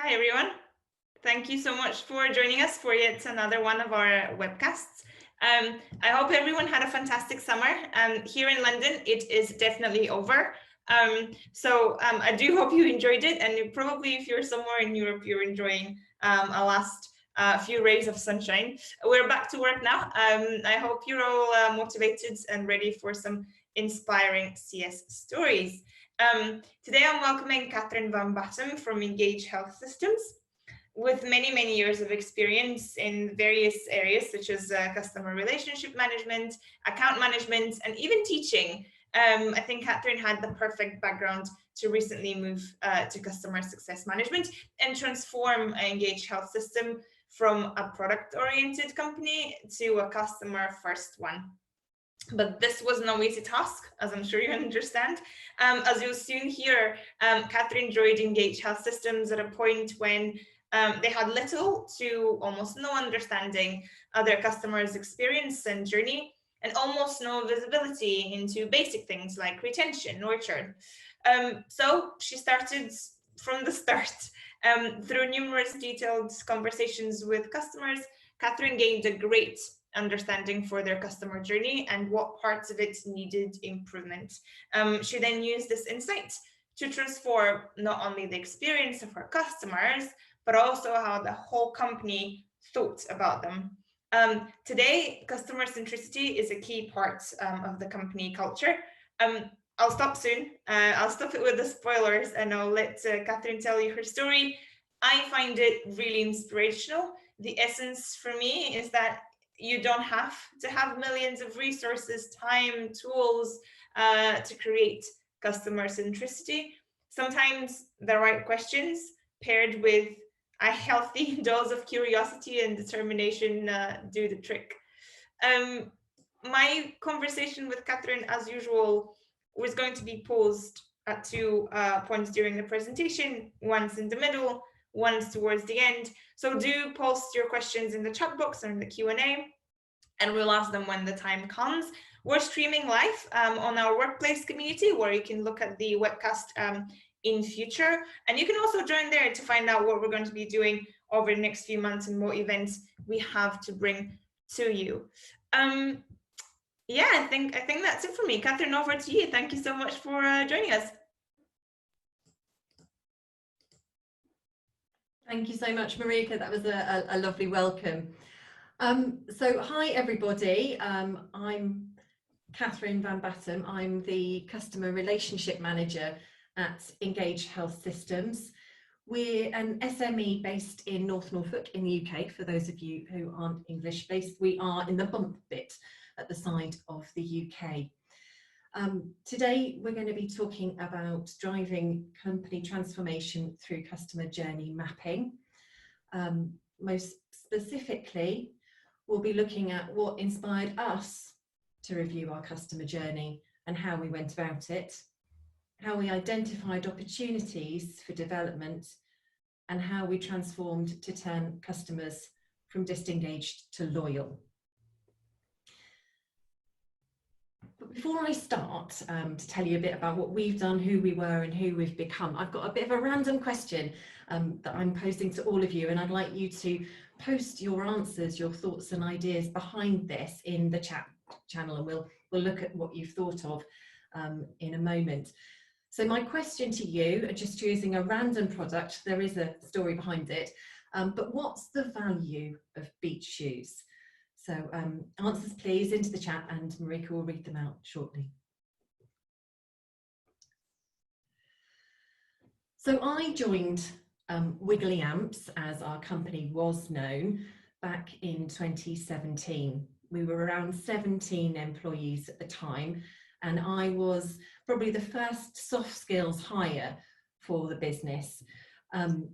Hi, everyone. Thank you so much for joining us for yet another one of our webcasts. I hope everyone had a fantastic summer. Here in London, it is definitely over. I do hope you enjoyed it, and probably if you're somewhere in Europe, you're enjoying a last few rays of sunshine. We're back to work now. I hope you're all motivated and ready for some inspiring CS stories. Today I'm welcoming Catherine van Battum from Engage Health Systems. With many years of experience in various areas such as customer relationship management, account management, and even teaching, I think Catherine had the perfect background to recently move to customer success management and transform Engage Health System from a product-oriented company to a customer-first one. But this was no easy task, as I'm sure you understand. As you'll soon hear, Catherine joined Engage Health Systems at a point when they had little to almost no understanding of their customers' experience and journey, and almost no visibility into basic things like retention or churn. So she started from the start. Through numerous detailed conversations with customers, Catherine gained a great understanding for their customer journey and what parts of it needed improvement. She then used this insight to transform not only the experience of her customers, but also how the whole company thought about them. Today, customer centricity is a key part of the company culture. I'll stop soon. I'll stop it with the spoilers and I'll let Catherine tell you her story. I find it really inspirational. The essence for me is that you don't have to have millions of resources, time, tools to create customer centricity. Sometimes the right questions paired with a healthy dose of curiosity and determination do the trick. My conversation with Catherine, as usual, was going to be paused at two points during the presentation, once in the middle, once towards the end. So do post your questions in the chat box or in the Q&A, and we'll ask them when the time comes. We're streaming live on our workplace community, where you can look at the webcast in future. And you can also join there to find out what we're going to be doing over the next few months and what events we have to bring to you. Yeah, I think that's it for me. Catherine, over to you. Thank you so much for joining us. Thank you so much, Marika. That was a lovely welcome. So hi, everybody. I'm Catherine van Battum. I'm the Customer Relationship Manager at Engage Health Systems. We're an SME based in North Norfolk in the UK. For those of you who aren't English based, we are in the bump bit at the side of the UK. Today, we're going to be talking about driving company transformation through customer journey mapping. Most specifically, we'll be looking at what inspired us to review our customer journey and how we went about it, how we identified opportunities for development, and how we transformed to turn customers from disengaged to loyal. But before I start to tell you a bit about what we've done, who we were and who we've become, I've got a bit of a random question that I'm posing to all of you, and I'd like you to post your answers, your thoughts and ideas behind this in the chat channel, and we'll look at what you've thought of in a moment. So my question to you, just using a random product, there is a story behind it, but what's the value of beach shoes? So answers please into the chat, and Marika will read them out shortly. So I joined Wiggly Amps, as our company was known, back in 2017. We were around 17 employees at the time, and I was probably the first soft skills hire for the business.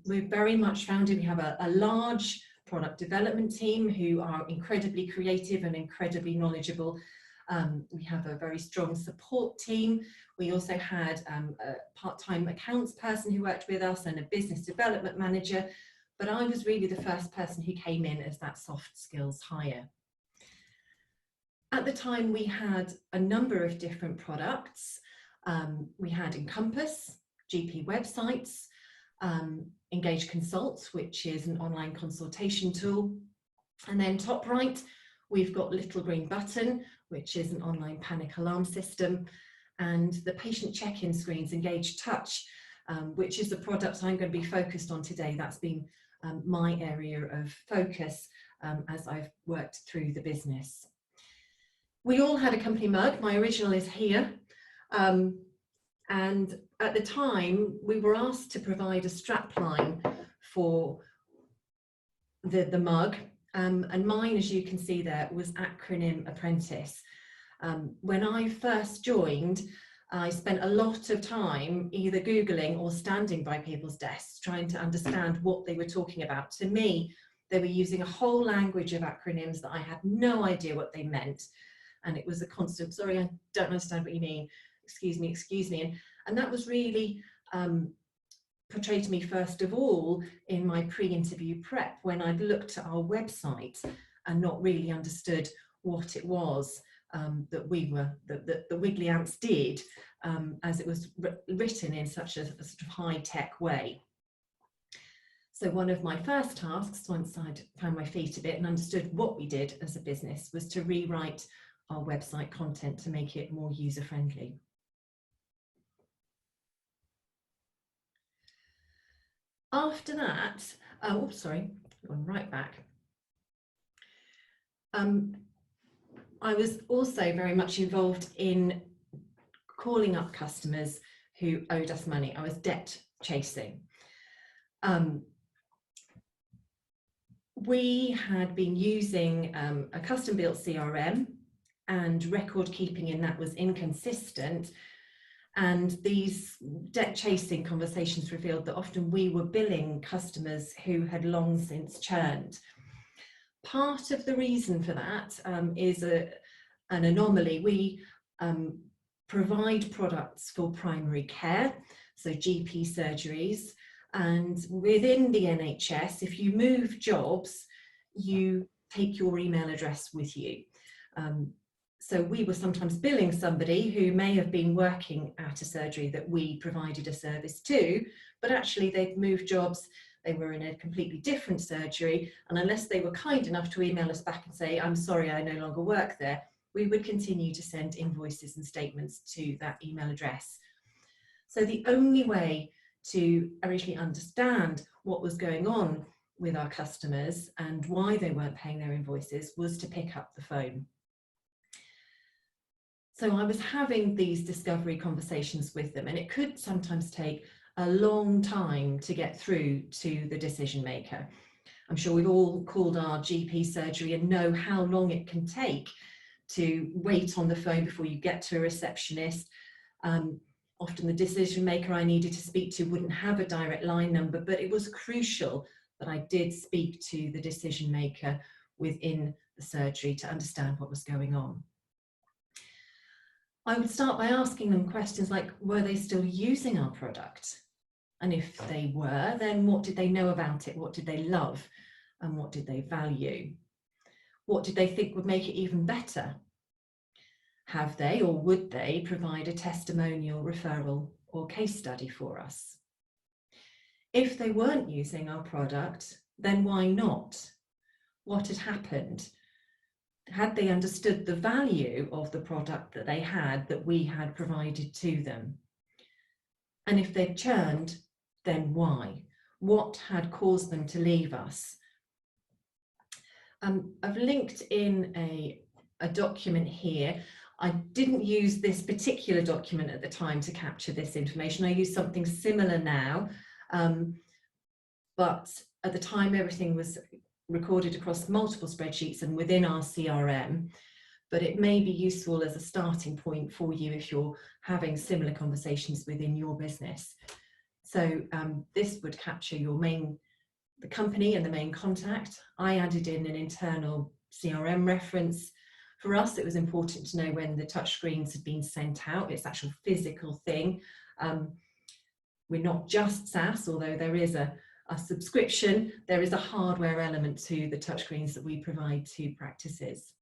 We're very much founded, we have a large product development team who are incredibly creative and incredibly knowledgeable. We have a very strong support team. We also had a part-time accounts person who worked with us and a business development manager, but I was really the first person who came in as that soft skills hire. At the time, we had a number of different products. We had Encompass, GP websites, Engaged Consult, which is an online consultation tool. And then top right, we've got Little Green Button, which is an online panic alarm system, and the patient check-in screens, Engaged Touch, which is the product I'm going to be focused on today. That's been my area of focus as I've worked through the business. We all had a company mug. My original is here. And at the time, we were asked to provide a strapline for the mug. And mine, as you can see there, was acronym apprentice. When I first joined, I spent a lot of time either Googling or standing by people's desks trying to understand what they were talking about. To me, they were using a whole language of acronyms that I had no idea what they meant. And it was a constant, sorry, I don't understand what you mean. Excuse me. And that was really portrayed to me first of all in my pre-interview prep, when I'd looked at our website and not really understood what it was that the Wiggly Ants did, as it was written in such a sort of high-tech way. So one of my first tasks, once I'd found my feet a bit and understood what we did as a business, was to rewrite our website content to make it more user-friendly. After that, oh, sorry, going right back. I was also very much involved in calling up customers who owed us money. I was debt chasing. We had been using a custom-built CRM, and record keeping in that was inconsistent. And these debt chasing conversations revealed that often we were billing customers who had long since churned. Part of the reason for that is an anomaly. We provide products for primary care, so GP surgeries, and within the NHS, if you move jobs, you take your email address with you. So we were sometimes billing somebody who may have been working at a surgery that we provided a service to, but actually they'd moved jobs, they were in a completely different surgery, and unless they were kind enough to email us back and say, I'm sorry, I no longer work there, we would continue to send invoices and statements to that email address. So the only way to originally understand what was going on with our customers and why they weren't paying their invoices was to pick up the phone. So I was having these discovery conversations with them, and it could sometimes take a long time to get through to the decision maker. I'm sure we've all called our GP surgery and know how long it can take to wait on the phone before you get to a receptionist. Often the decision maker I needed to speak to wouldn't have a direct line number, but it was crucial that I did speak to the decision maker within the surgery to understand what was going on. I would start by asking them questions like, were they still using our product? And if they were, then what did they know about it? What did they love? And what did they value? What did they think would make it even better? Have they or would they provide a testimonial, referral, or case study for us? If they weren't using our product, then why not? What had happened? Had they understood the value of the product that they had, that we had provided to them? And if they'd churned, then why? What had caused them to leave us? I've linked in a document here. I didn't use this particular document at the time to capture this information. I use something similar now, but at the time everything was recorded across multiple spreadsheets and within our CRM, but it may be useful as a starting point for you if you're having similar conversations within your business. So this would capture your the company and the main contact. I added in an internal CRM reference. For us, it was important to know when the touchscreens had been sent out. It's actual physical thing. We're not just SaaS, although there is a subscription, there is a hardware element to the touchscreens that we provide to practices.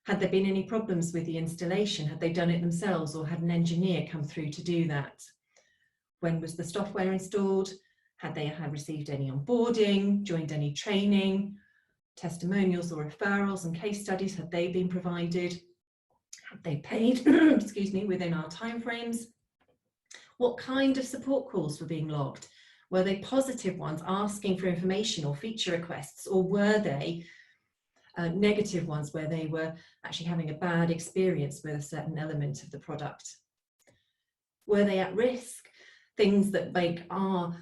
Had there been any problems with the installation? Had they done it themselves or had an engineer come through to do that? When was the software installed? Had they received any onboarding, joined any training, testimonials or referrals and case studies, had they been provided? Had they paid, excuse me, within our timeframes? What kind of support calls were being logged? Were they positive ones asking for information or feature requests, or were they negative ones where they were actually having a bad experience with a certain element of the product? Were they at risk? Things that make our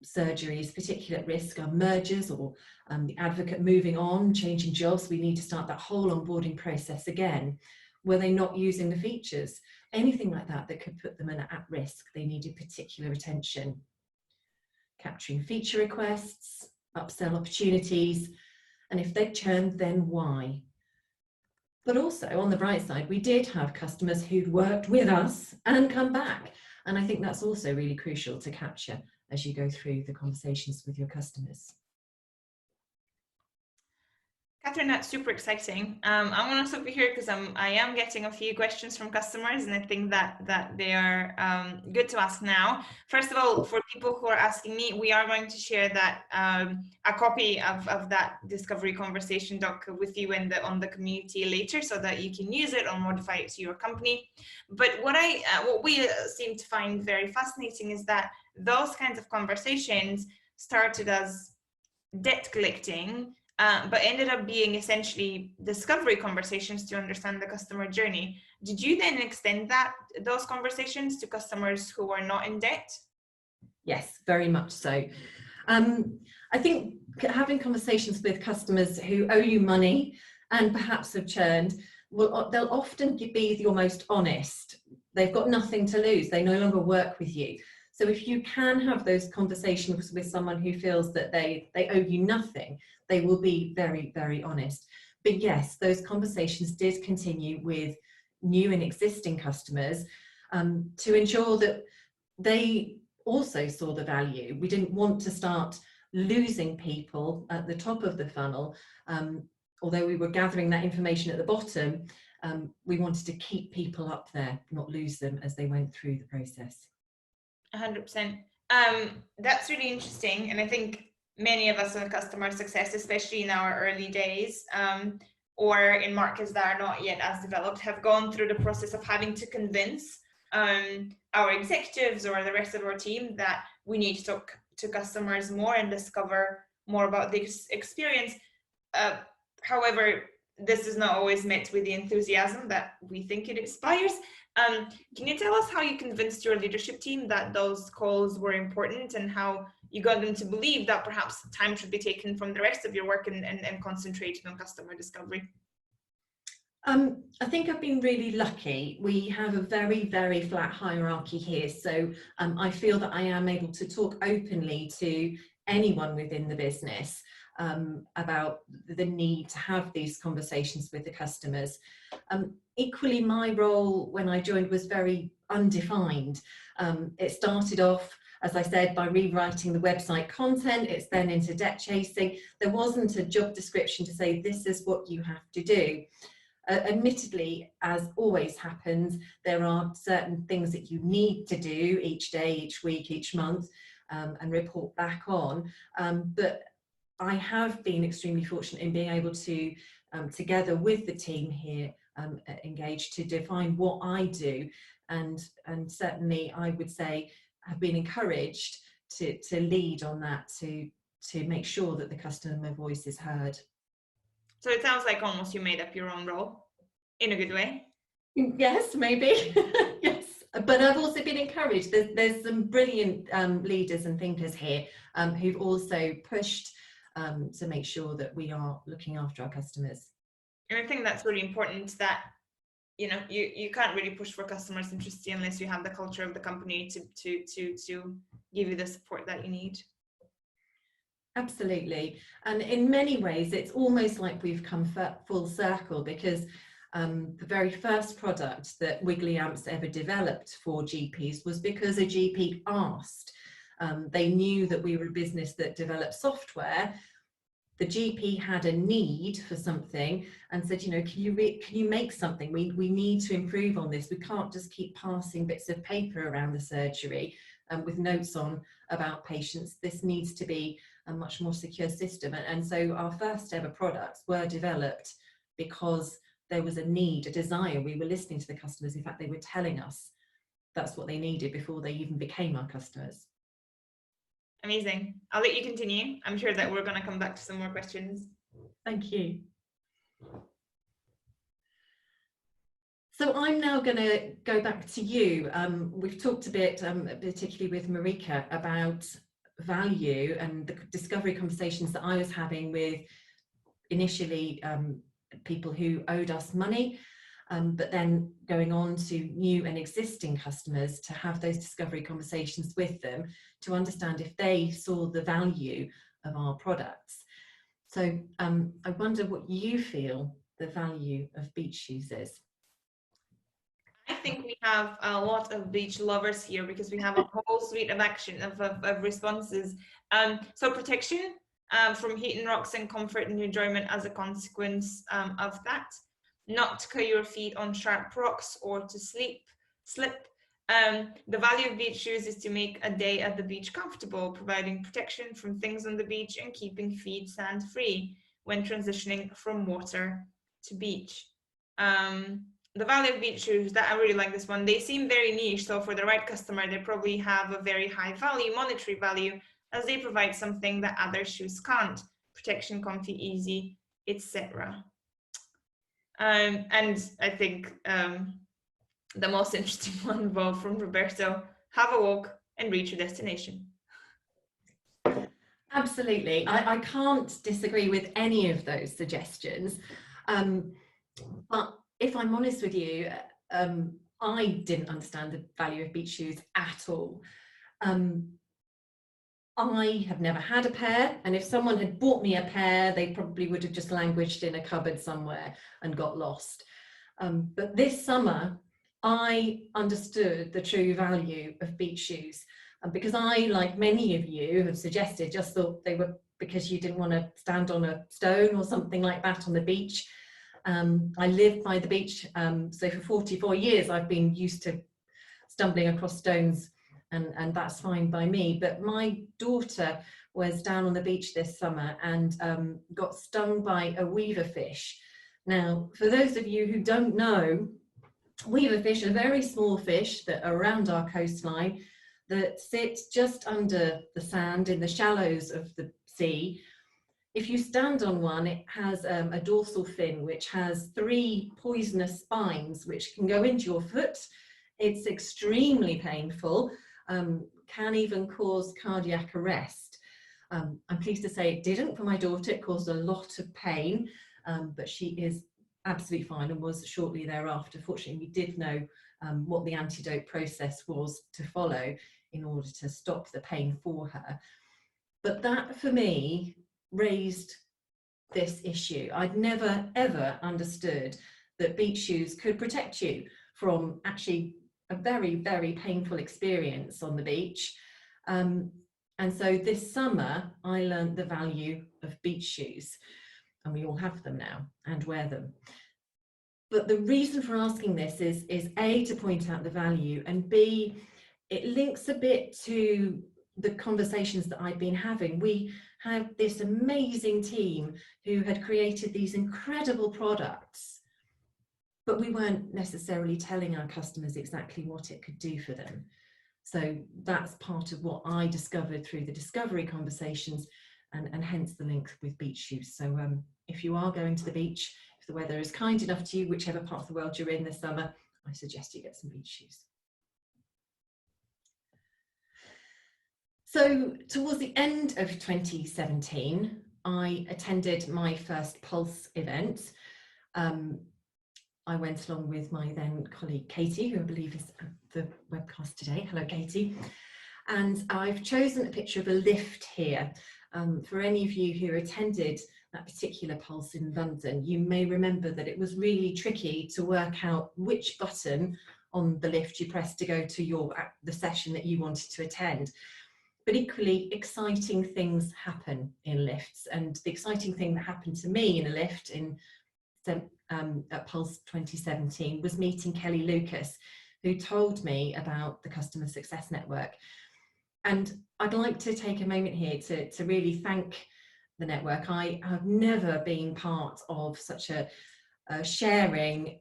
surgeries particularly at risk are mergers, or the advocate moving on, changing jobs. We need to start that whole onboarding process again. Were they not using the features? Anything like that that could put them at risk. They needed particular attention. Capturing feature requests, upsell opportunities, and if they churned, then why? But also on the bright side, we did have customers who'd worked with us and come back. And I think that's also really crucial to capture as you go through the conversations with your customers. Catherine, that's super exciting. I want to stop you here because I am getting a few questions from customers, and I think that they are good to ask now. First of all, for people who are asking me, we are going to share that a copy of that discovery conversation doc with you on the community later, so that you can use it or modify it to your company. But what we seem to find very fascinating is that those kinds of conversations started as debt collecting, but ended up being essentially discovery conversations to understand the customer journey. Did you then extend those conversations to customers who are not in debt? Yes, very much so. I think having conversations with customers who owe you money and perhaps have churned, they'll often be your most honest. They've got nothing to lose. They no longer work with you. So if you can have those conversations with someone who feels that they owe you nothing, they will be very, very honest. But yes, those conversations did continue with new and existing customers to ensure that they also saw the value. We didn't want to start losing people at the top of the funnel. Although we were gathering that information at the bottom, we wanted to keep people up there, not lose them as they went through the process. 100%. That's really interesting, and I think many of us in customer success, especially in our early days, or in markets that are not yet as developed, have gone through the process of having to convince our executives or the rest of our team that we need to talk to customers more and discover more about the experience. However, this is not always met with the enthusiasm that we think it inspires. Can you tell us how you convinced your leadership team that those calls were important, and how you got them to believe that perhaps time should be taken from the rest of your work and concentrated on customer discovery? I think I've been really lucky. We have a very, very flat hierarchy here. So I feel that I am able to talk openly to anyone within the business about the need to have these conversations with the customers. Equally, my role when I joined was very undefined. It started off, as I said, by rewriting the website content. It's then into debt chasing. There wasn't a job description to say this is what you have to do. Admittedly, as always happens, there are certain things that you need to do each day, each week, each month, and report back on. But I have been extremely fortunate in being able to, together with the team here, engaged to define what I do, and certainly I would say have been encouraged to lead on that, to make sure that the customer voice is heard. So it sounds like almost you made up your own role in a good way. Yes, maybe. Yes, but I've also been encouraged. There's some brilliant leaders and thinkers here who've also pushed to make sure that we are looking after our customers. And I think that's really important, that you can't really push for customer centricity unless you have the culture of the company to give you the support that you need. Absolutely. And in many ways, it's almost like we've come full circle, because the very first product that Wiggly Amps ever developed for GPs was because a GP asked. They knew that we were a business that developed software. The GP had a need for something and said, can you make something? We need to improve on this. We can't just keep passing bits of paper around the surgery. with notes on about patients. This needs to be a much more secure system. And so our first ever products were developed because there was a need, a desire. We were listening to the customers. In fact, they were telling us that's what they needed before they even became our customers. Amazing. I'll let you continue. I'm sure that we're going to come back to some more questions. Thank you. So I'm now going to go back to you. We've talked a bit, particularly with Marika, about value and the discovery conversations that I was having with initially people who owed us money, but then going on to new and existing customers to have those discovery conversations with them to understand if they saw the value of our products. So I wonder what you feel the value of beach shoes is. I think we have a lot of beach lovers here because we have a whole suite of action of responses. So protection from heat and rocks and comfort and enjoyment as a consequence of that. Not to cut your feet on sharp rocks or to slip. The value of beach shoes is to make a day at the beach comfortable, providing protection from things on the beach and keeping feet sand free when transitioning from water to beach. The value of beach shoes, that I really like this one. They seem very niche, so for the right customer, they probably have a very high value, monetary value, as they provide something that other shoes can't. Protection, comfy, easy, etc. And I think the most interesting one of all from Roberto, have a walk and reach your destination. Absolutely. I can't disagree with any of those suggestions. But if I'm honest with you, I didn't understand the value of beach shoes at all. I have never had a pair, and if someone had bought me a pair, they probably would have just languished in a cupboard somewhere and got lost. But this summer, I understood the true value of beach shoes, because I, like many of you have suggested, just thought they were because you didn't want to stand on a stone or something like that on the beach. I live by the beach, so for 44 years I've been used to stumbling across stones, and that's fine by me. But my daughter was down on the beach this summer and got stung by a weaver fish. Now, for those of you who don't know, weaver fish are very small fish that are around our coastline that sit just under the sand in the shallows of the sea. If you stand on one, it has a dorsal fin which has 3 poisonous spines which can go into your foot. It's extremely painful, can even cause cardiac arrest. I'm pleased to say it didn't for my daughter. It caused a lot of pain, but she is absolutely fine and was shortly thereafter. Fortunately, we did know what the antidote process was to follow in order to stop the pain for her. But that, for me, raised this issue. I'd never ever understood that beach shoes could protect you from actually a very, very painful experience on the beach. And so this summer I learned the value of beach shoes, and we all have them now and wear them. But the reason for asking this is A, to point out the value, and B, it links a bit to the conversations that I've been having. We had this amazing team who had created these incredible products, but we weren't necessarily telling our customers exactly what it could do for them. So that's part of what I discovered through the discovery conversations, and hence the link with beach shoes. So if you are going to the beach, if the weather is kind enough to you, whichever part of the world you're in this summer, I suggest you get some beach shoes. So towards the end of 2017, I attended my first Pulse event. I went along with my then colleague Katie, who I believe is at the webcast today. Hello, Katie. And I've chosen a picture of a lift here. For any of you who attended that particular Pulse in London, you may remember that it was really tricky to work out which button on the lift you pressed to go to the session that you wanted to attend. But equally exciting things happen in lifts, and the exciting thing that happened to me in a lift at Pulse 2017 was meeting Kelly Lucas, who told me about the Customer Success Network. And I'd like to take a moment here to really thank the network. I have never been part of such a sharing,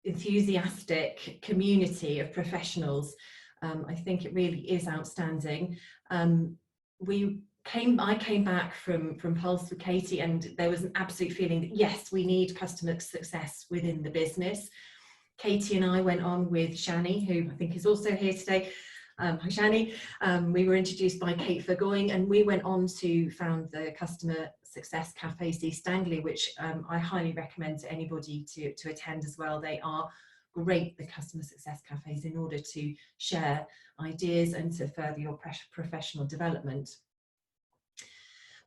enthusiastic community of professionals. I think it really is outstanding. I came back from Pulse with Katie, and there was an absolute feeling that yes, we need customer success within the business. Katie and I went on with Shani, who I think is also here today. Hi Shani. We were introduced by Kate Fergoing, and we went on to found the Customer Success Cafes East Anglia, which I highly recommend to anybody to attend as well. They are great, the Customer Success Cafes, in order to share ideas and to further your professional development.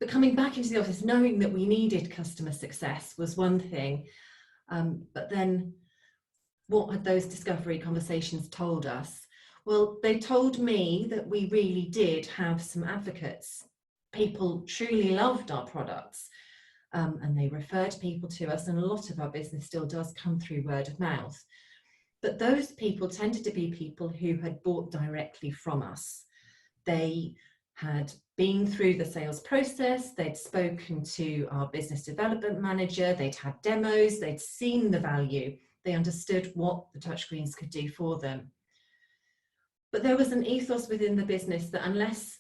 But coming back into the office, knowing that we needed customer success was one thing, but then what had those discovery conversations told us? Well, they told me that we really did have some advocates. People truly loved our products, and they referred people to us, and a lot of our business still does come through word of mouth. But those people tended to be people who had bought directly from us. They had been through the sales process, they'd spoken to our business development manager, they'd had demos, they'd seen the value, they understood what the touchscreens could do for them. But there was an ethos within the business that unless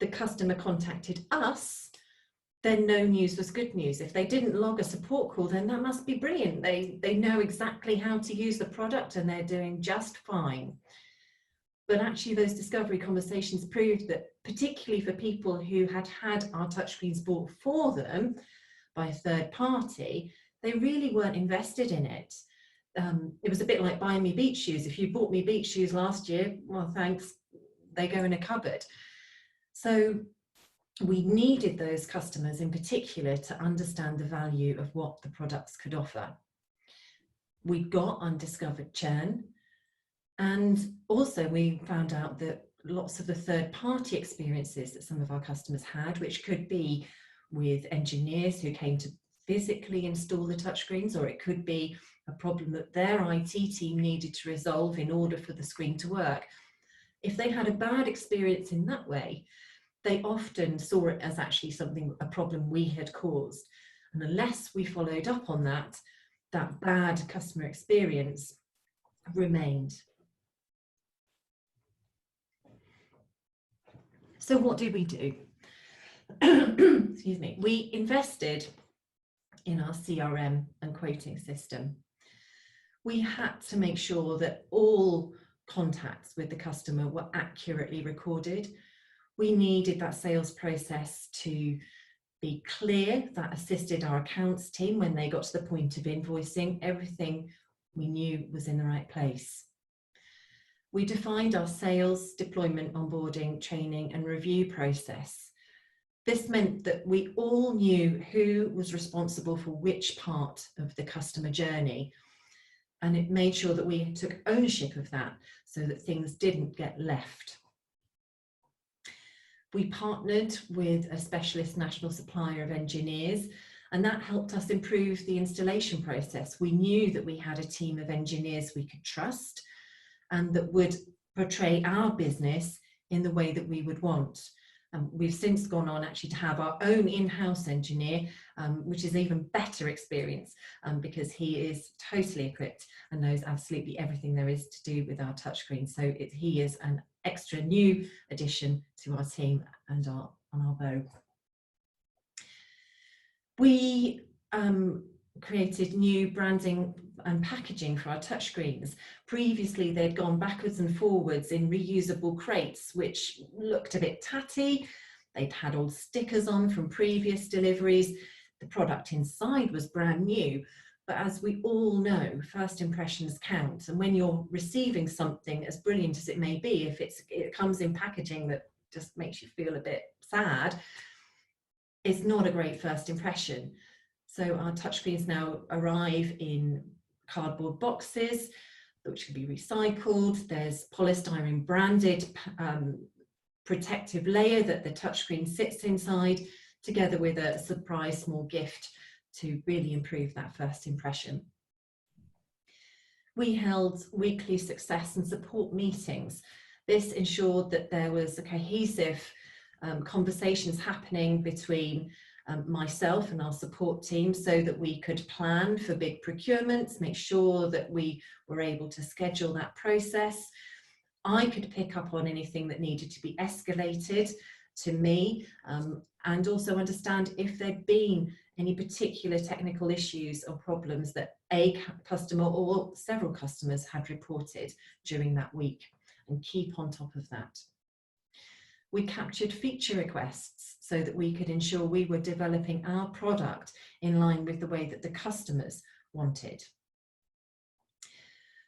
the customer contacted us, then no news was good news. If they didn't log a support call, then that must be brilliant. They know exactly how to use the product and they're doing just fine. But actually those discovery conversations proved that, particularly for people who had had our touchscreens bought for them by a third party, they really weren't invested in it. It was a bit like buying me beach shoes. If you bought me beach shoes last year, well, thanks, they go in a cupboard. So we needed those customers in particular to understand the value of what the products could offer. We got undiscovered churn, and also we found out that lots of the third-party experiences that some of our customers had, which could be with engineers who came to physically install the touchscreens, or it could be a problem that their IT team needed to resolve in order for the screen to work. If they had a bad experience in that way, they often saw it as actually a problem we had caused. And unless we followed up on that, that bad customer experience remained. So what did we do? Excuse me. We invested in our CRM and quoting system. We had to make sure that all contacts with the customer were accurately recorded. We needed that sales process to be clear. That assisted our accounts team when they got to the point of invoicing. Everything we knew was in the right place. We defined our sales, deployment, onboarding, training, and review process. This meant that we all knew who was responsible for which part of the customer journey, and it made sure that we took ownership of that so that things didn't get left. We partnered with a specialist national supplier of engineers, and that helped us improve the installation process. We knew that we had a team of engineers we could trust and that would portray our business in the way that we would want. We've since gone on actually to have our own in-house engineer, which is even better experience because he is totally equipped and knows absolutely everything there is to do with our touchscreen. So he is an extra new addition to our team and on our bow. We created new branding and packaging for our touchscreens. Previously, they'd gone backwards and forwards in reusable crates, which looked a bit tatty. They'd had old stickers on from previous deliveries. The product inside was brand new. But as we all know, first impressions count. And when you're receiving something as brilliant as it may be, if it comes in packaging that just makes you feel a bit sad, it's not a great first impression. So our touchscreens now arrive in cardboard boxes, which can be recycled. There's polystyrene branded protective layer that the touchscreen sits inside, together with a surprise small gift to really improve that first impression. We held weekly success and support meetings. This ensured that there was a cohesive conversations happening between myself and our support team, so that we could plan for big procurements, make sure that we were able to schedule that process. I could pick up on anything that needed to be escalated to me, and also understand if there'd been any particular technical issues or problems that a customer or several customers had reported during that week, and keep on top of that. We captured feature requests so that we could ensure we were developing our product in line with the way that the customers wanted.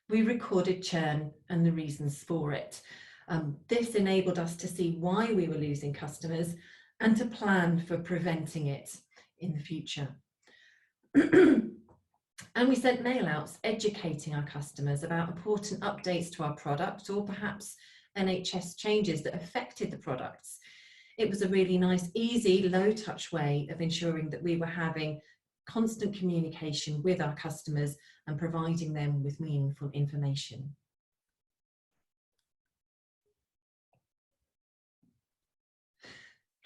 We recorded churn and the reasons for it. This enabled us to see why we were losing customers and to plan for preventing it in the future. And we sent mail outs educating our customers about important updates to our product, or perhaps NHS changes that affected the products. It was a really nice, easy, low-touch way of ensuring that we were having constant communication with our customers and providing them with meaningful information.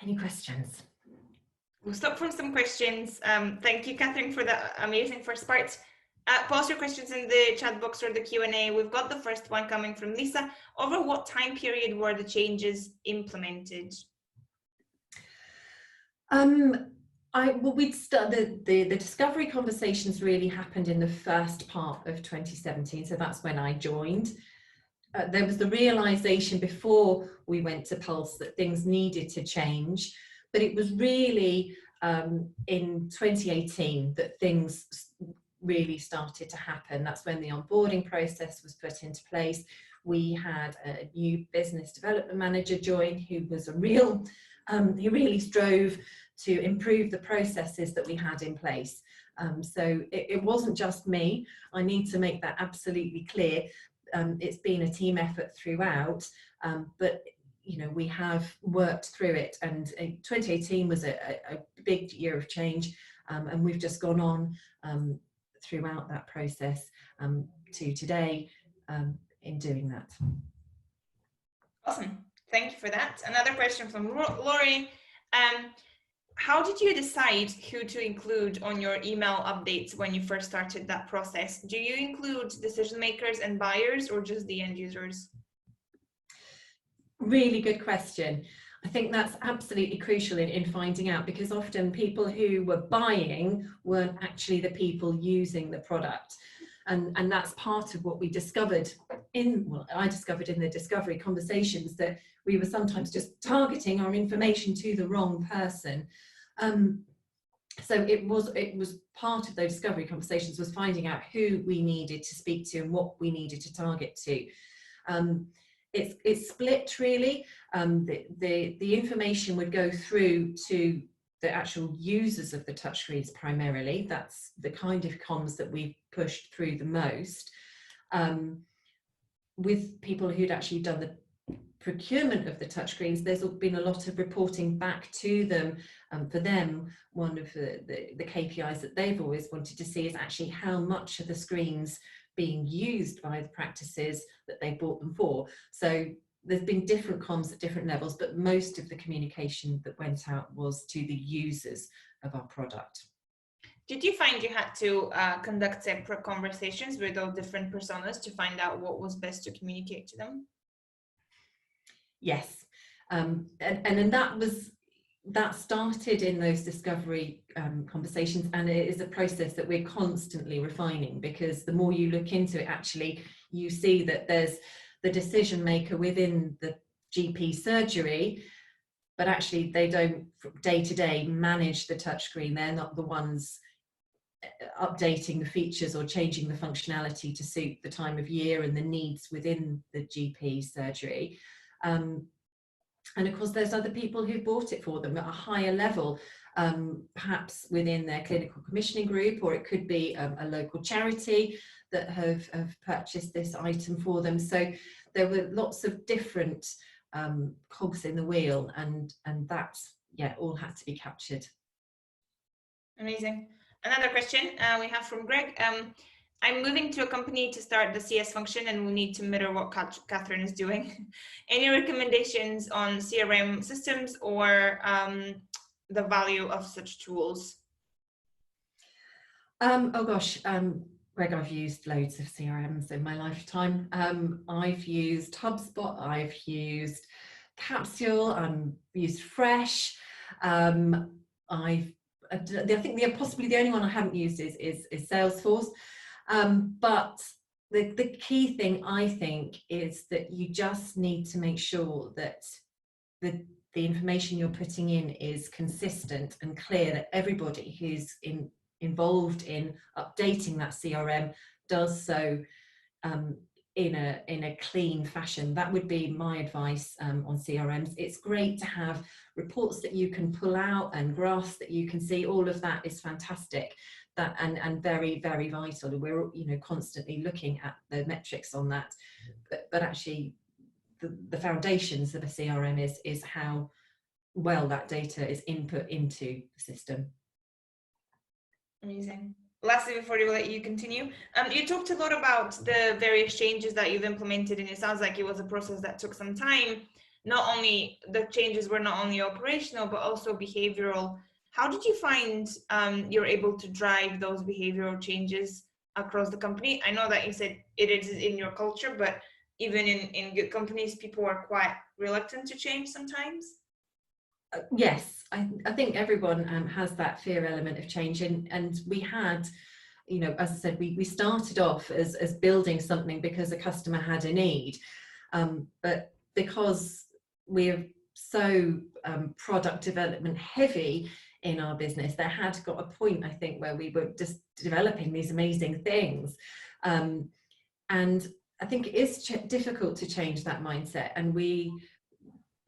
Any questions? We'll stop for some questions. Thank you, Catherine, for the amazing first part. Post your questions in the chat box or the Q&A. We've got the first one coming from Lisa. Over what time period were the changes implemented? We'd started the discovery conversations really happened in the first part of 2017, so that's when I joined. There was the realization before we went to Pulse that things needed to change, but it was really in 2018 that things really started to happen. That's when the onboarding process was put into place. We had a new business development manager join, who was a real, he really strove to improve the processes that we had in place. So it wasn't just me. I need to make that absolutely clear. It's been a team effort throughout, but you know, we have worked through it, and 2018 was a big year of change, and we've just gone on throughout that process to today in doing that. Awesome, thank you for that. Another question from Laurie. How did you decide who to include on your email updates when you first started that process? Do you include decision makers and buyers, or just the end users? Really good question. I think that's absolutely crucial in finding out, because often people who were buying weren't actually the people using the product. And that's part of what we discovered I discovered in the discovery conversations, that we were sometimes just targeting our information to the wrong person. So it was part of those discovery conversations, was finding out who we needed to speak to and what we needed to target to. It's split really. The information would go through to the actual users of the touchscreens primarily. That's the kind of comms that we've pushed through the most. With people who'd actually done the procurement of the touchscreens, there's been a lot of reporting back to them. For them, one of the KPIs that they've always wanted to see is actually how much of the screens being used by the practices that they bought them for. So there's been different comms at different levels, but most of the communication that went out was to the users of our product. Did you find you had to conduct separate conversations with all different personas to find out what was best to communicate to them? Yes, and then that started in those discovery conversations, and it is a process that we're constantly refining, because the more you look into it, actually you see that there's the decision maker within the GP surgery, but actually they don't day to day manage the touchscreen. They're not the ones updating the features or changing the functionality to suit the time of year and the needs within the GP surgery. And of course there's other people who bought it for them at a higher level, perhaps within their clinical commissioning group, or it could be a local charity that have purchased this item for them. So there were lots of different cogs in the wheel, and that, yeah, all had to be captured. Amazing. Another question we have from Greg. I'm moving to a company to start the CS function and we'll need to mirror what Catherine is doing. Any recommendations on CRM systems or the value of such tools? Oh gosh, Greg, I've used loads of CRMs in my lifetime. I've used HubSpot, I've used Capsule, I've used Fresh. I think possibly the only one I haven't used is Salesforce. But the key thing I think is that you just need to make sure that the information you're putting in is consistent and clear, that everybody who's involved in updating that CRM does so in a clean fashion. That would be my advice on CRMs. It's great to have reports that you can pull out and graphs that you can see. All of that is fantastic. That and very, very vital. We're constantly looking at the metrics on that, but actually the foundations of a CRM is how well that data is input into the system. Amazing. Lastly, before we let you continue, you talked a lot about the various changes that you've implemented, and it sounds like it was a process that took some time. Not only the changes were not only operational, but also behavioral. How did you find you're able to drive those behavioral changes across the company? I know that you said it is in your culture, but even in good companies, people are quite reluctant to change sometimes. Yes, I think everyone has that fear element of change, and we had, as I said, we started off as building something because a customer had a need, but because we're so product development heavy in our business, there had got a point, I think, where we were just developing these amazing things, and I think it is difficult to change that mindset, and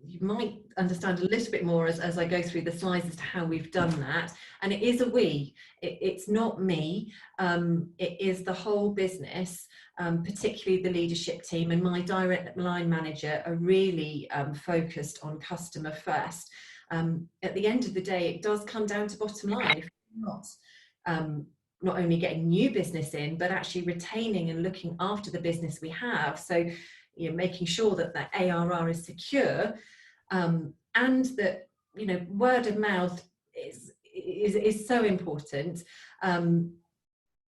you might understand a little bit more as I go through the slides as to how we've done that. And it is a we, it's not me, it is the whole business, particularly the leadership team, and my direct line manager are really focused on customer first. At the end of the day, it does come down to bottom line. If you're not only getting new business in, but actually retaining and looking after the business we have. So making sure that that ARR is secure, and that word of mouth is so important.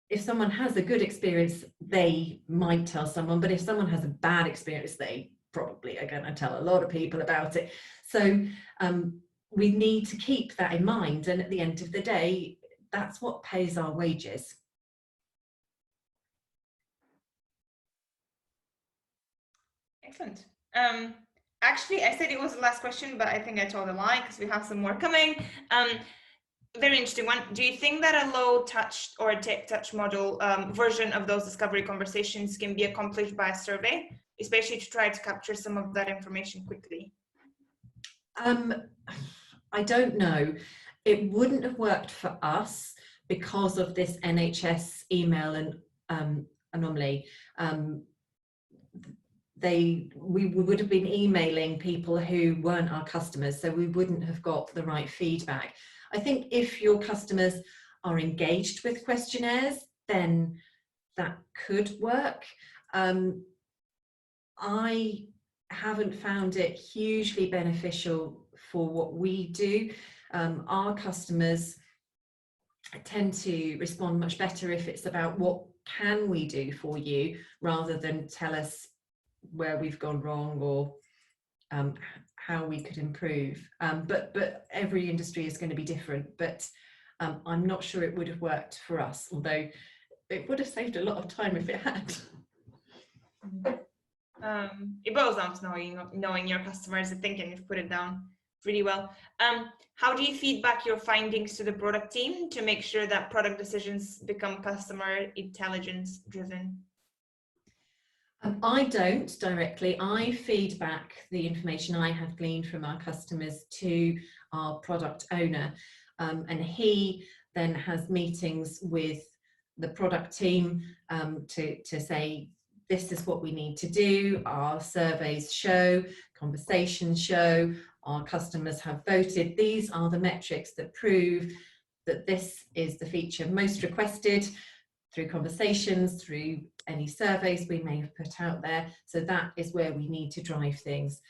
If someone has a good experience, they might tell someone, but if someone has a bad experience, they probably are going to tell a lot of people about it. So we need to keep that in mind, and at the end of the day, that's what pays our wages. Excellent. Actually, I said it was the last question, but I think I told a lie because we have some more coming. Very interesting one. Do you think that a low touch or a tech touch model version of those discovery conversations can be accomplished by a survey, especially to try to capture some of that information quickly? I don't know. It wouldn't have worked for us because of this NHS email and anomaly. We would have been emailing people who weren't our customers, so we wouldn't have got the right feedback. I think if your customers are engaged with questionnaires, then that could work. I haven't found it hugely beneficial for what we do. Our customers tend to respond much better if it's about what can we do for you, rather than tell us where we've gone wrong or how we could improve. But every industry is going to be different, but I'm not sure it would have worked for us, although it would have saved a lot of time if it had. It boils down to knowing your customers. I think, and you've put it down really well. How do you feedback your findings to the product team to make sure that product decisions become customer intelligence driven? I don't directly. I feed back the information I have gleaned from our customers to our product owner, and he then has meetings with the product team to say, this is what we need to do. Our surveys show, conversations show, our customers have voted. These are the metrics that prove that this is the feature most requested. through conversations, through any surveys we may have put out there. So that is where we need to drive things.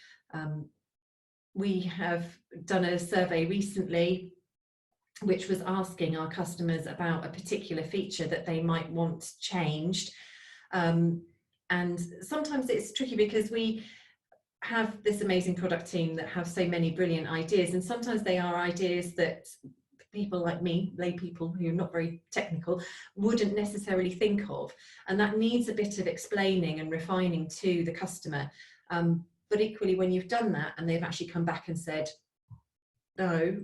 We have done a survey recently which was asking our customers about a particular feature that they might want changed. And sometimes it's tricky because we have this amazing product team that have so many brilliant ideas, and sometimes they are ideas that people like me, lay people who are not very technical, wouldn't necessarily think of, and that needs a bit of explaining and refining to the customer. But equally, when you've done that and they've actually come back and said, no,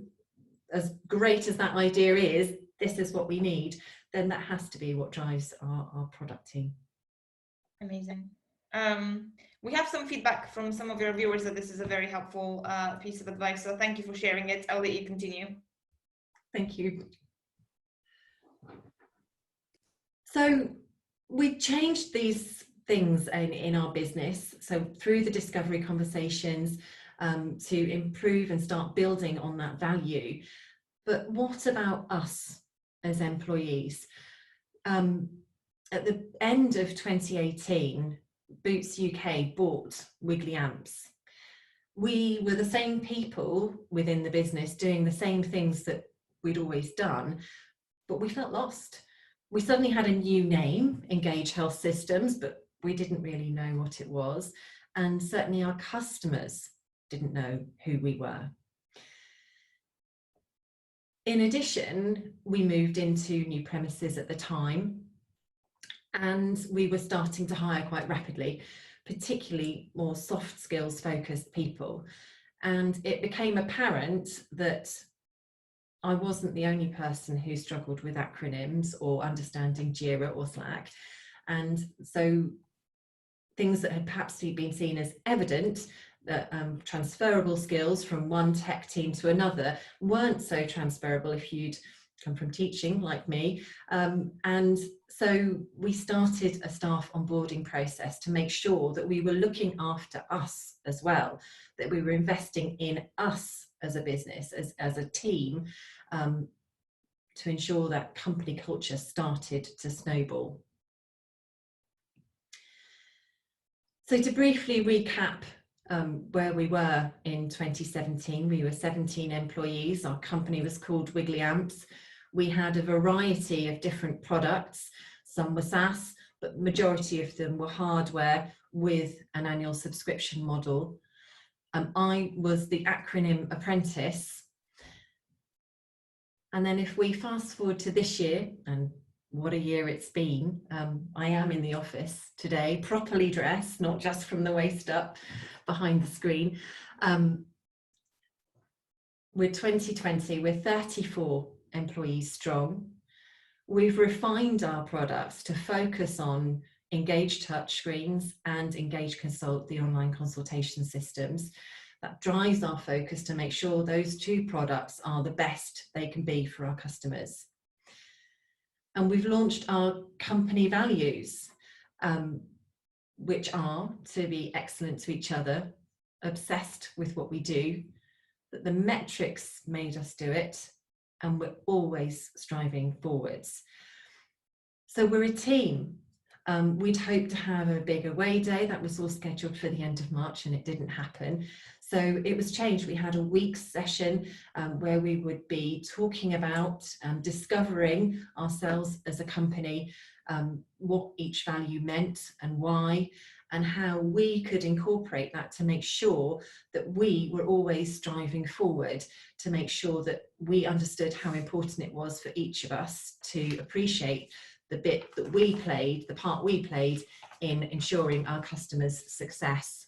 as great as that idea is, this is what we need, then that has to be what drives our product team. Amazing. We have some feedback from some of your viewers that this is a very helpful piece of advice, so thank you for sharing it. I'll let you continue. Thank you. So we changed these things in our business, so through the discovery conversations, to improve and start building on that value. But what about us as employees? At the end of 2018, Boots UK bought Wiggly Amps. We were the same people within the business doing the same things that we'd always done, but we felt lost. We suddenly had a new name, Engage Health Systems, but we didn't really know what it was. And certainly our customers didn't know who we were. In addition, we moved into new premises at the time, and we were starting to hire quite rapidly, particularly more soft skills focused people. And it became apparent that I wasn't the only person who struggled with acronyms or understanding Jira or Slack. And so things that had perhaps been seen as evident, that transferable skills from one tech team to another, weren't so transferable if you'd come from teaching like me. And so we started a staff onboarding process to make sure that we were looking after us as well, that we were investing in us as a business, as a team, to ensure that company culture started to snowball. So to briefly recap where we were in 2017, we were 17 employees. Our company was called Wiggly Amps. We had a variety of different products. Some were SaaS, but majority of them were hardware with an annual subscription model. I was the acronym apprentice. And then if we fast forward to this year, and what a year it's been, I am in the office today, properly dressed, not just from the waist up behind the screen. We're 2020, we're 34 employees strong. We've refined our products to focus on Engage touchscreens and Engage Consult, the online consultation systems. That drives our focus to make sure those two products are the best they can be for our customers. And we've launched our company values, which are to be excellent to each other, obsessed with what we do, that the metrics made us do it, and we're always striving forwards. So we're a team. We'd hoped to have a big away day. That was all scheduled for the end of March and it didn't happen. So it was changed. We had a week's session where we would be talking about discovering ourselves as a company, what each value meant and why, and how we could incorporate that to make sure that we were always striving forward, to make sure that we understood how important it was for each of us to appreciate the bit that we played, the part we played in ensuring our customers' success.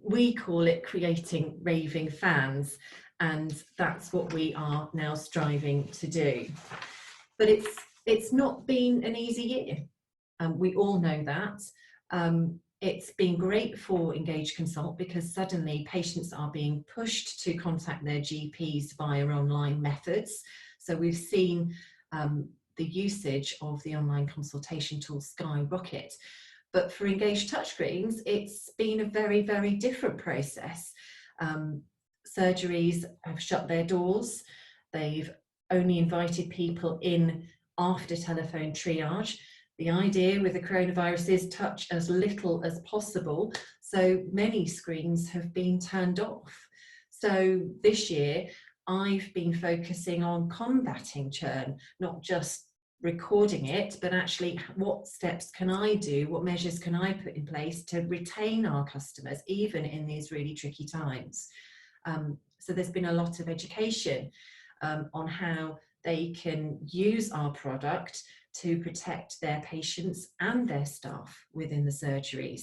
We call it creating raving fans, and that's what we are now striving to do. But it's not been an easy year. We all know that. It's been great for Engage Consult because suddenly patients are being pushed to contact their GPs via online methods. So we've seen the usage of the online consultation tool skyrocket. But for Engage touchscreens, it's been a very, very different process. Surgeries have shut their doors. They've only invited people in after telephone triage. The idea with the coronavirus is touch as little as possible, so many screens have been turned off. So this year, I've been focusing on combating churn, not just recording it, but actually what steps can I do, what measures can I put in place to retain our customers, even in these really tricky times. So there's been a lot of education on how they can use our product to protect their patients and their staff within the surgeries.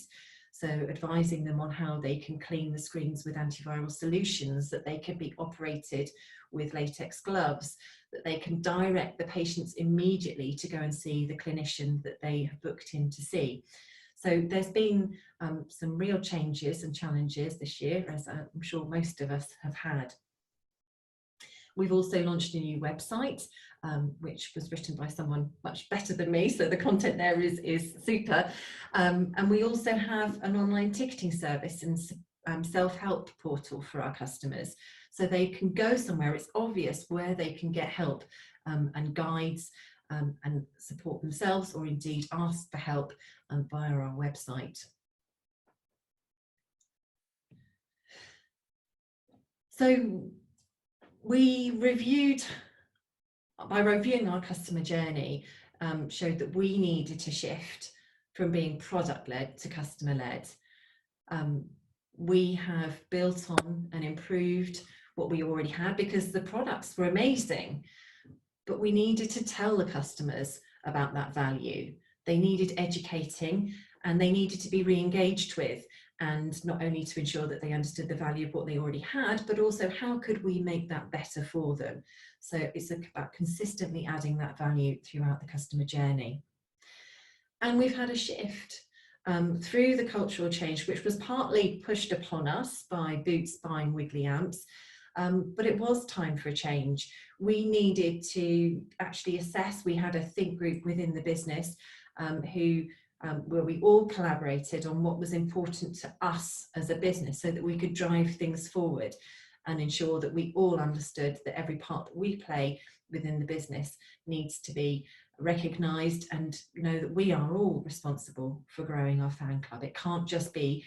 So advising them on how they can clean the screens with antiviral solutions, that they can be operated with latex gloves, that they can direct the patients immediately to go and see the clinician that they have booked in to see. So there's been some real changes and challenges this year, as I'm sure most of us have had. We've also launched a new website, which was written by someone much better than me, so the content there is super. And we also have an online ticketing service and self-help portal for our customers, so they can go somewhere, it's obvious where they can get help and guides and support themselves, or indeed ask for help via our website. So we reviewed, by reviewing our customer journey, showed that we needed to shift from being product-led to customer-led. We have built on and improved what we already had because the products were amazing, but we needed to tell the customers about that value. They needed educating and they needed to be re-engaged with, and not only to ensure that they understood the value of what they already had, but also how could we make that better for them. So it's about consistently adding that value throughout the customer journey. And we've had a shift through the cultural change, which was partly pushed upon us by Boots buying Wiggly Amps, but it was time for a change. We needed to actually assess. We had a think group within the business where we all collaborated on what was important to us as a business, so that we could drive things forward and ensure that we all understood that every part that we play within the business needs to be recognised, and know that we are all responsible for growing our fan club. It can't just be,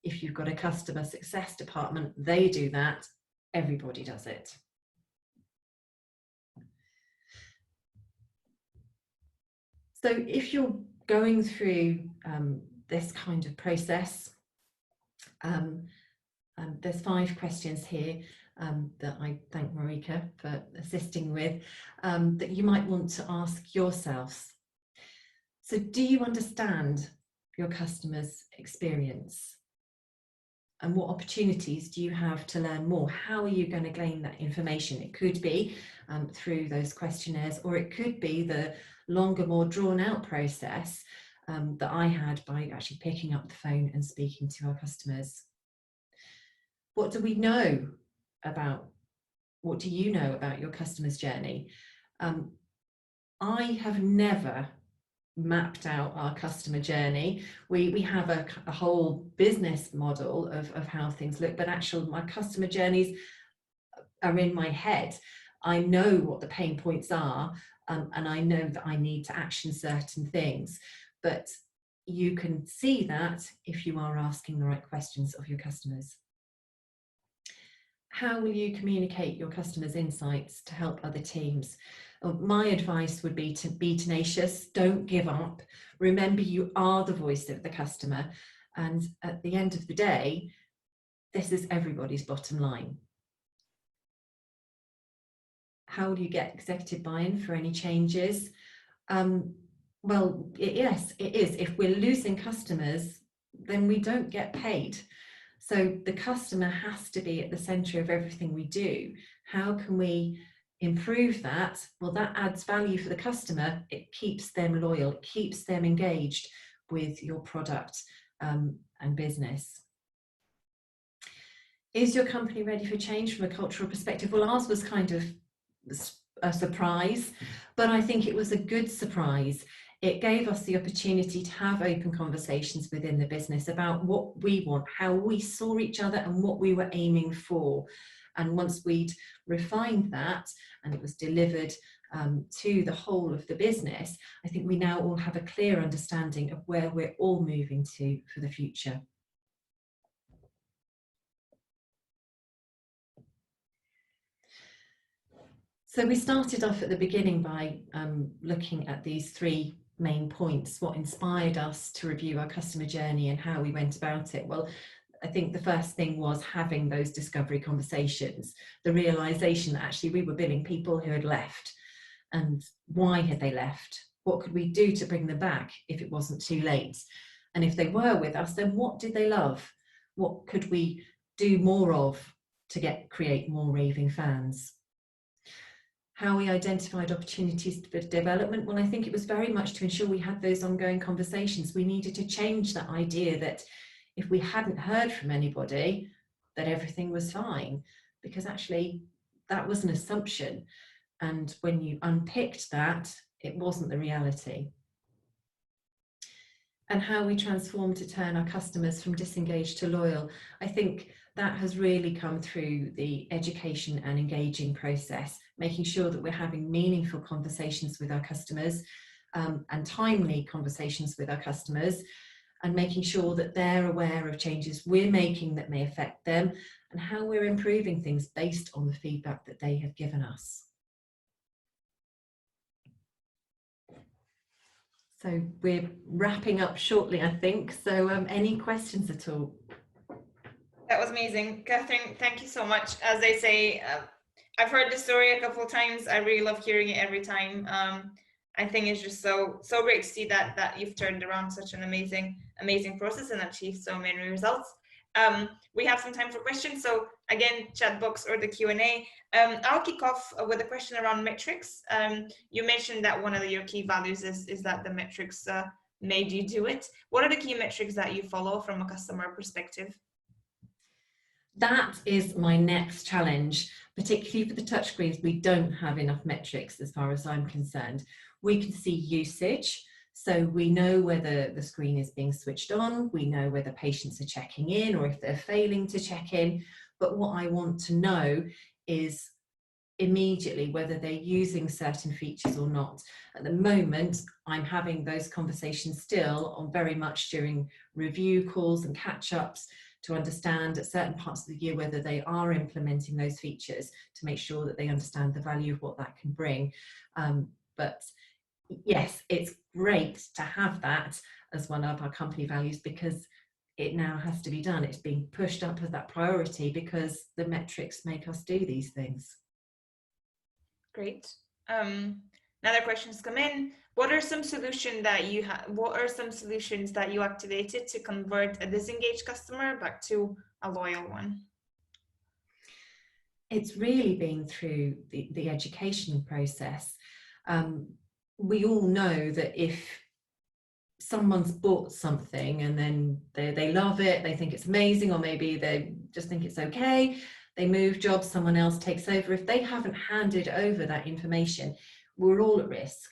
if you've got a customer success department, they do that, everybody does it. So if you're going through this kind of process, there's 5 questions here that I thank Marika for assisting with, that you might want to ask yourselves. So do you understand your customer's experience? And what opportunities do you have to learn more? How are you going to gain that information? It could be through those questionnaires, or it could be the longer, more drawn out process that I had by actually picking up the phone and speaking to our customers. What do we know about, what do you know about your customer's journey? I have never mapped out our customer journey. We have a whole business model of how things look, but actually my customer journeys are in my head. I know what the pain points are, and I know that I need to action certain things, but you can see that if you are asking the right questions of your customers. How will you communicate your customers' insights to help other teams? My advice would be to be tenacious, don't give up. Remember, you are the voice of the customer, and at the end of the day, this is everybody's bottom line. How will you get executive buy-in for any changes? Well, yes, it is. If we're losing customers, then we don't get paid. So the customer has to be at the centre of everything we do. How can we improve that? Well, that adds value for the customer. It keeps them loyal. It keeps them engaged with your product and business. Is your company ready for change from a cultural perspective? Well, ours was kind of a surprise, but I think it was a good surprise. It gave us the opportunity to have open conversations within the business about what we want, how we saw each other, and what we were aiming for. And once we'd refined that and it was delivered to the whole of the business, I think we now all have a clear understanding of where we're all moving to for the future. So we started off at the beginning by looking at these three main points: what inspired us to review our customer journey and how we went about it. Well, I think the first thing was having those discovery conversations, the realization that actually we were billing people who had left. And why had they left? What could we do to bring them back if it wasn't too late? And if they were with us, then what did they love? What could we do more of to create more raving fans? How we identified opportunities for development. Well, I think it was very much to ensure we had those ongoing conversations. We needed to change that idea that if we hadn't heard from anybody, that everything was fine, because actually that was an assumption. And when you unpicked that, it wasn't the reality. And how we transformed to turn our customers from disengaged to loyal. I think that has really come through the education and engaging process, making sure that we're having meaningful conversations with our customers and timely conversations with our customers, and making sure that they're aware of changes we're making that may affect them and how we're improving things based on the feedback that they have given us. So we're wrapping up shortly, I think. So any questions at all? That was amazing. Catherine, thank you so much. As I say, I've heard the story a couple of times. I really love hearing it every time. I think it's just so great to see that you've turned around such an amazing process and achieved so many results. We have some time for questions. So again, chat box or the Q&A. I'll kick off with a question around metrics. You mentioned that one of your key values is that the metrics made you do it. What are the key metrics that you follow from a customer perspective? That is my next challenge, particularly for the touchscreens. We don't have enough metrics as far as I'm concerned. We can see usage, so we know whether the screen is being switched on, we know whether patients are checking in or if they're failing to check in. But what I want to know is immediately whether they're using certain features or not. At the moment, I'm having those conversations still on very much during review calls and catch-ups, to understand at certain parts of the year whether they are implementing those features, to make sure that they understand the value of what that can bring. But yes, it's great to have that as one of our company values, because it now has to be done. It's being pushed up as that priority because the metrics make us do these things. Great. Another questions come in. What are some solutions that you activated to convert a disengaged customer back to a loyal one? It's really been through the education process. We all know that if someone's bought something and then they love it, they think it's amazing, or maybe they just think it's okay, they move jobs, someone else takes over. If they haven't handed over that information, we're all at risk.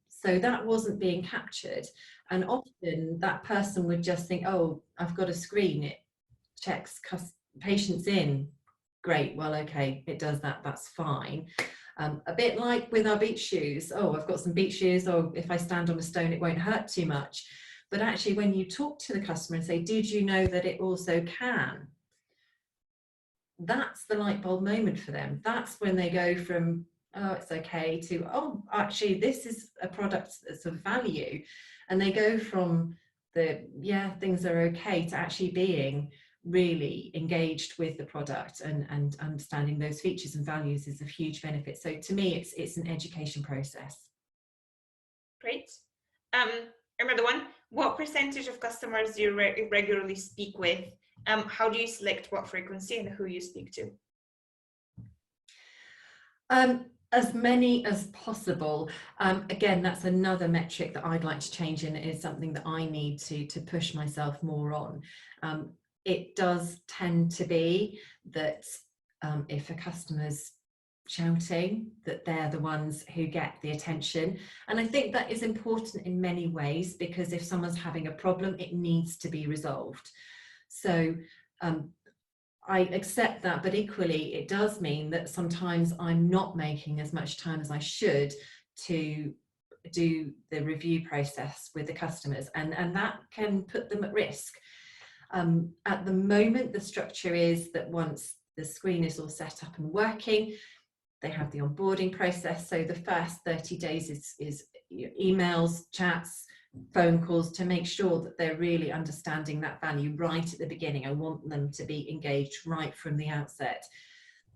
So that wasn't being captured. And often that person would just think, oh, I've got a screen, it checks patients in. Great, well, okay, it does that, that's fine. A bit like with our beach shoes. Oh, I've got some beach shoes, or if I stand on a stone, it won't hurt too much. But actually, when you talk to the customer and say, did you know that it also can? That's the light bulb moment for them. That's when they go from, oh, it's okay, to, oh, actually, this is a product that's of value. And they go from the, yeah, things are okay, to actually being really engaged with the product and understanding those features and values is a huge benefit. So to me, it's an education process. Great. Another one. What percentage of customers do you regularly speak with? How do you select what frequency and who you speak to? As many as possible. Again, that's another metric that I'd like to change, and it is something that I need to push myself more on. It does tend to be that if a customer's shouting, that they're the ones who get the attention. And I think that is important in many ways, because if someone's having a problem, it needs to be resolved. So I accept that, but equally it does mean that sometimes I'm not making as much time as I should to do the review process with the customers, and that can put them at risk. At the moment, the structure is that once the screen is all set up and working, they have the onboarding process. So the first 30 days is emails, chats, phone calls to make sure that they're really understanding that value right at the beginning. I want them to be engaged right from the outset.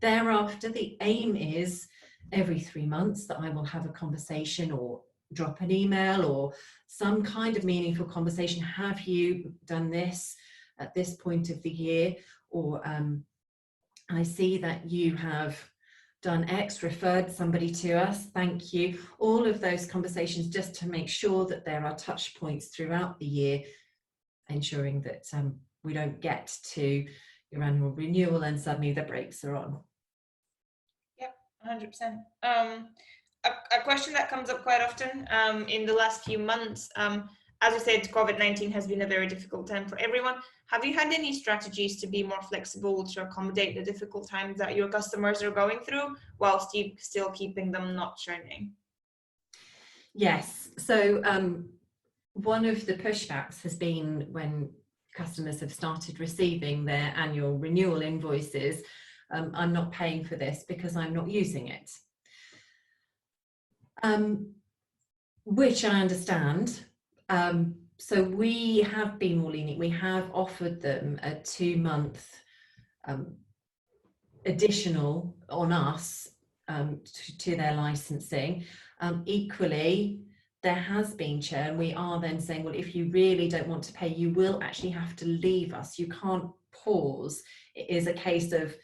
Thereafter, the aim is every 3 months that I will have a conversation or drop an email or some kind of meaningful conversation. Have you done this at this point of the year? Or I see that you have done X, referred somebody to us, thank you. All of those conversations just to make sure that there are touch points throughout the year, ensuring that we don't get to your annual renewal and suddenly the brakes are on. Yep, 100%. A question that comes up quite often in the last few months, as you said, COVID-19 has been a very difficult time for everyone. Have you had any strategies to be more flexible to accommodate the difficult times that your customers are going through whilst still keeping them not churning? Yes, so one of the pushbacks has been when customers have started receiving their annual renewal invoices, I'm not paying for this because I'm not using it. Which I understand. So we have been more lenient. We have offered them a 2-month additional on us to their licensing. Equally, there has been churn. We are then saying, well, if you really don't want to pay, you will actually have to leave us. You can't pause. It is a case of,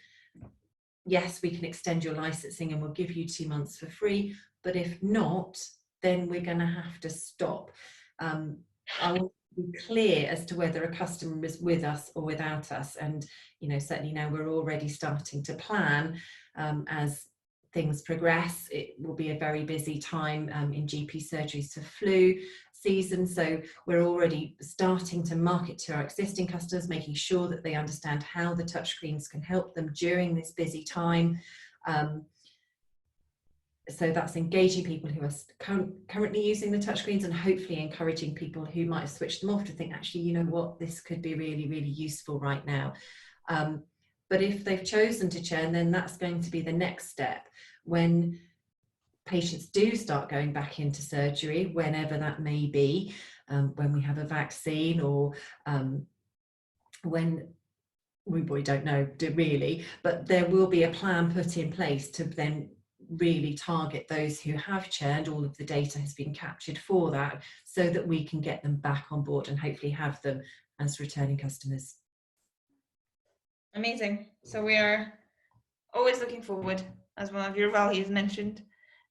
yes, we can extend your licensing and we'll give you 2 months for free, but if not, then we're going to have to stop. I want to be clear as to whether a customer is with us or without us, and certainly now we're already starting to plan as things progress. It will be a very busy time in GP surgeries for flu season, so we're already starting to market to our existing customers, making sure that they understand how the touchscreens can help them during this busy time. So that's engaging people who are currently using the touchscreens and hopefully encouraging people who might have switched them off to think, actually, you know what, this could be really, really useful right now. But if they've chosen to churn, then that's going to be the next step. When patients do start going back into surgery, whenever that may be, when we have a vaccine or when we don't know really, but there will be a plan put in place to then really target those who have churned. All of the data has been captured for that so that we can get them back on board and hopefully have them as returning customers. Amazing. So we are always looking forward, as one of your values mentioned.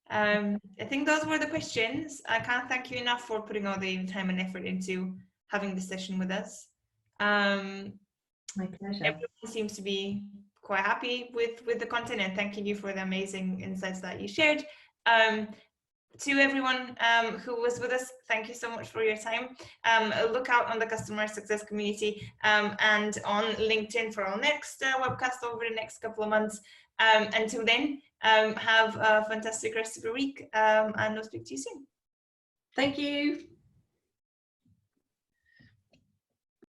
I think those were the questions. I can't thank you enough for putting all the time and effort into having this session with us. My pleasure. Everyone seems to be quite happy with the content, and thanking you for the amazing insights that you shared. To everyone who was with us, thank you so much for your time. Look out on the customer success community and on LinkedIn for our next webcast over the next couple of months. Until then, have a fantastic rest of your week, and I'll speak to you soon. Thank you.